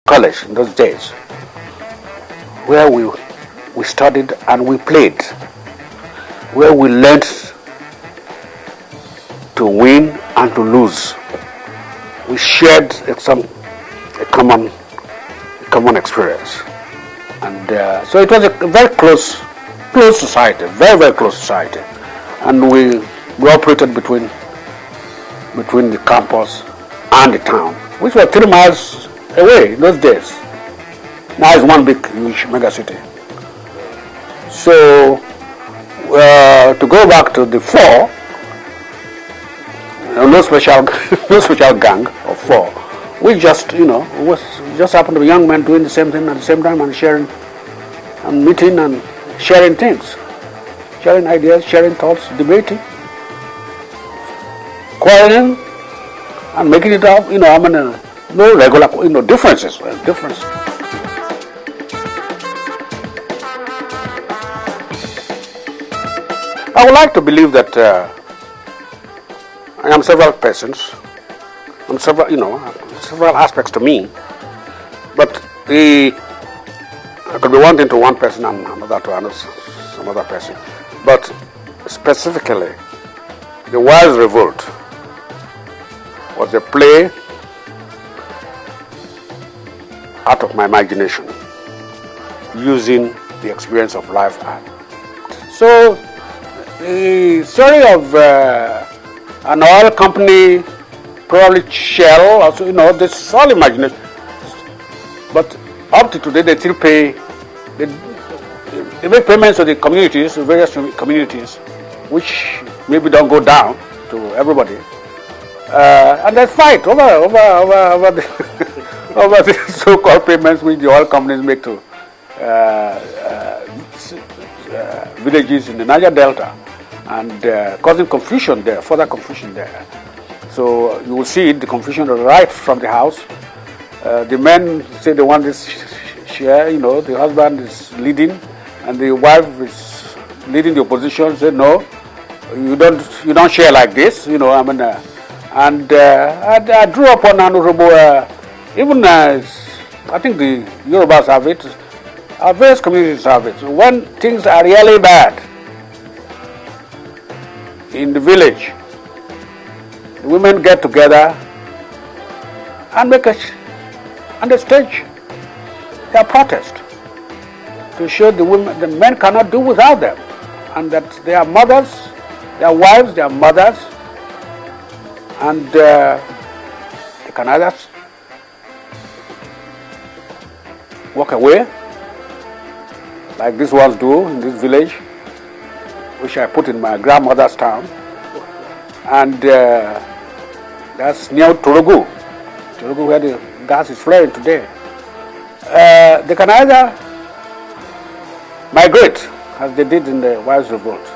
college in those days, where we studied and we played, where we learned to win and to lose. We shared a common experience, and so it was a very close society, very close society, and we operated between the campus and the town, which was 3 miles away in those days. Now it's one big, huge mega city. So to go back to the four, no special gang of four. We just, just happened to be young men doing the same thing at the same time and sharing and meeting and sharing things, sharing ideas, sharing thoughts, debating, quarreling, and making it up. No regular, differences. I would like to believe that I am several persons, several aspects to me, but I could be one thing to one person and another to some other person. But specifically, the Wives' Revolt was a play out of my imagination, using the experience of life art. So the story of an oil company, probably Shell, also, this is all imagination. But up to today, they still pay. They make payments to the communities, to various communities, which maybe don't go down to everybody. And there's fight over the over the so-called payments which the oil companies make to villages in the Niger Delta, and causing confusion there, further confusion there. So you will see the confusion right from the house. The men say they want this share, the husband is leading, and the wife is leading the opposition. Say no, you don't share like this, and I drew upon honorable. Even I think the Yorubas have it, our various communities have it. So when things are really bad in the village, the women get together and they stage their protest to show the men cannot do without them, and that they are mothers, their wives, they are mothers, and they can either walk away, like these ones do in this village, which I put in my grandmother's town, and that's near Turugu, where the gas is flaring today. They can either migrate, as they did in the Wives' Revolt,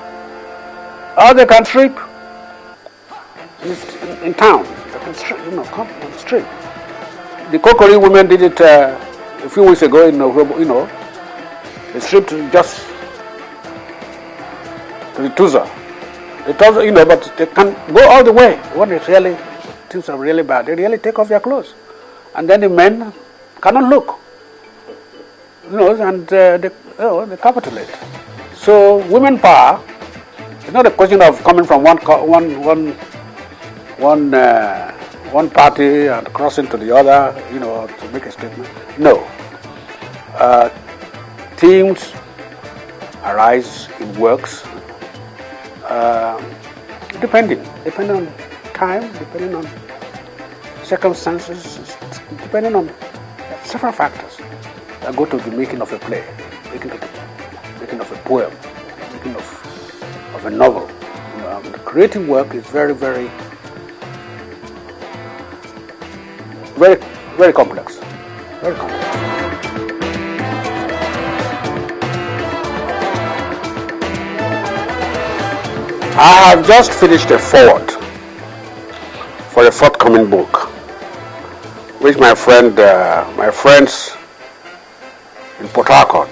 or they can sleep in town. They can come on the street. The Kokori women did it a few weeks ago in they stripped just to the Tuza. But they can go all the way when things are really bad. They really take off their clothes, and then the men cannot look, and they capitulate. So women power is not a question of coming from one party and crossing to the other, to make a statement. No. Themes arise in works, depending on time, depending on circumstances, depending on several factors that go to the making of a play, making of a poem, making of a novel. The creative work is very, very, very, very complex. Very complex. I have just finished a foreword for a forthcoming book, which my friends in Port Harcourt.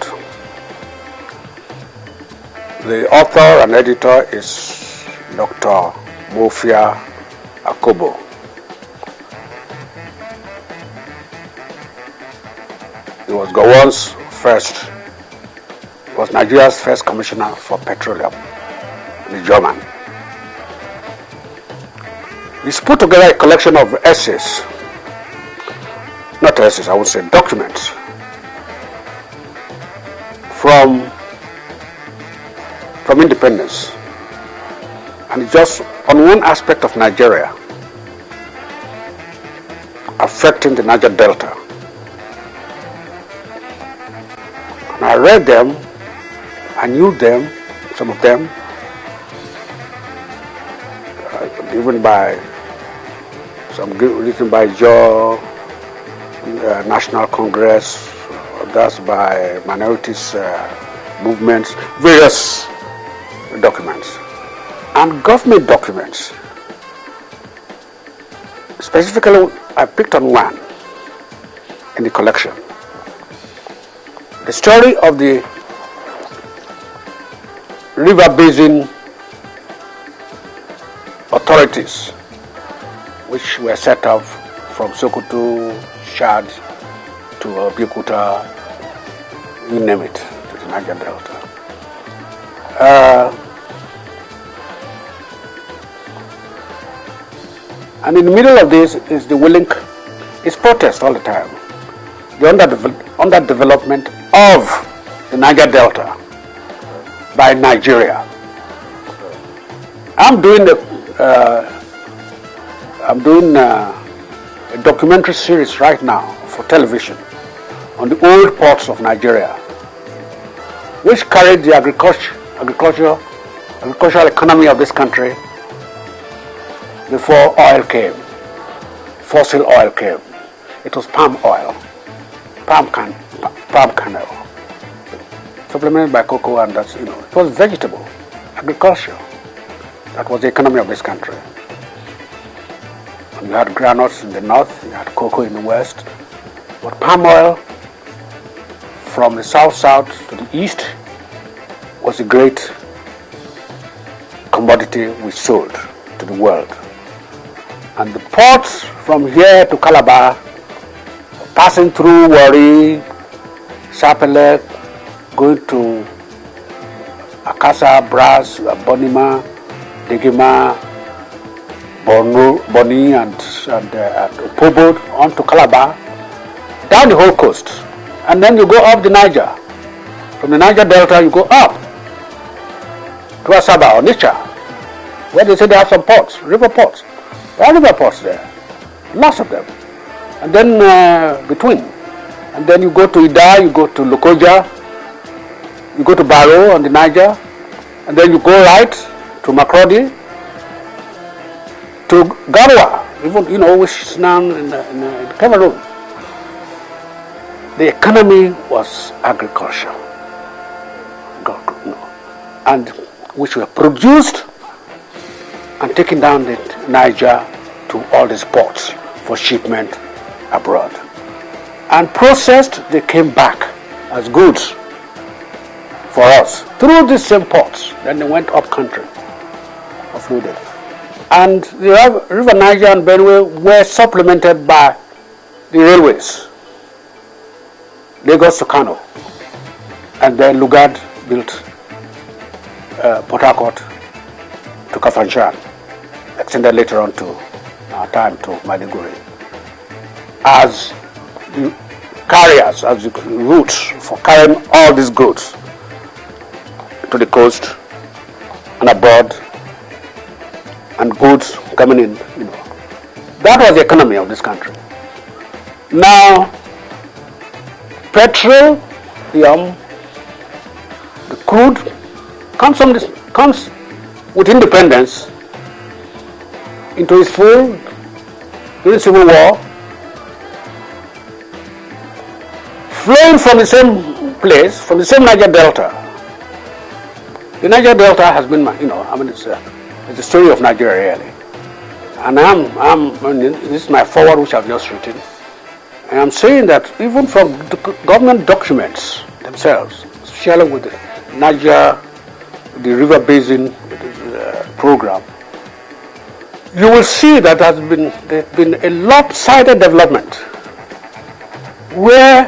The author and editor is Dr. Mofia Akobo. was Gowon's first, was Nigeria's first commissioner for petroleum, the German. He's put together a collection of essays, not essays, I would say documents, from independence, and just on one aspect of Nigeria affecting the Niger Delta. And I read them, I knew them, some of them, even by some written by Joe, National Congress, that's by minorities movements, various documents, and government documents. Specifically, I picked on one in the collection. The story of the river basin authorities, which were set up from Sokoto, Chad to Akoka, you name it, to the Niger Delta. And in the middle of this is the it's protest all the time. The underdevelopment of the Niger Delta by Nigeria. I'm doing a documentary series right now for television on the old ports of Nigeria, which carried the agricultural economy of this country before oil came, fossil oil came. It was palm oil, palm kernel, supplemented by cocoa, and that's, it was vegetable, agriculture. That was the economy of this country. And you had granules in the north, you had cocoa in the west, but palm oil from the south to the east was a great commodity we sold to the world. And the ports from here to Calabar, passing through Warri, Sapele, going to Akasa, Brass, Bonima, Degema, Boni, and Opobo, on to Calabar, down the whole coast. And then you go up the Niger. From the Niger Delta, you go up to Asaba or Onitsha, where they say they have some ports, river ports. There are river ports there, lots of them. And then between. And then you go to Ida, you go to Lokoja, you go to Baro on the Niger, and then you go right to Makurdi, to Garwa, even, which is now in Cameroon. The economy was agriculture, and which were produced and taken down the Niger to all these ports for shipment abroad. And processed, they came back as goods for us through these same ports. Then they went up country, offloaded. And the River Niger and Benue were supplemented by the railways, Lagos to Kano, and then Lugard built Port Harcourt to Kafanchan, extended later on to time to Maiduguri, as the carriers, as the routes for carrying all these goods to the coast and abroad, and goods coming in. That was the economy of this country. Now, petroleum, the crude, comes with independence into its full during Civil War, flowing from the same place, from the same Niger Delta. The Niger Delta has been, it's the story of Nigeria really. And this is my forward which I've just written. And I'm saying that even from the government documents themselves, especially with the Niger, the river basin program, you will see that there's been a lopsided development where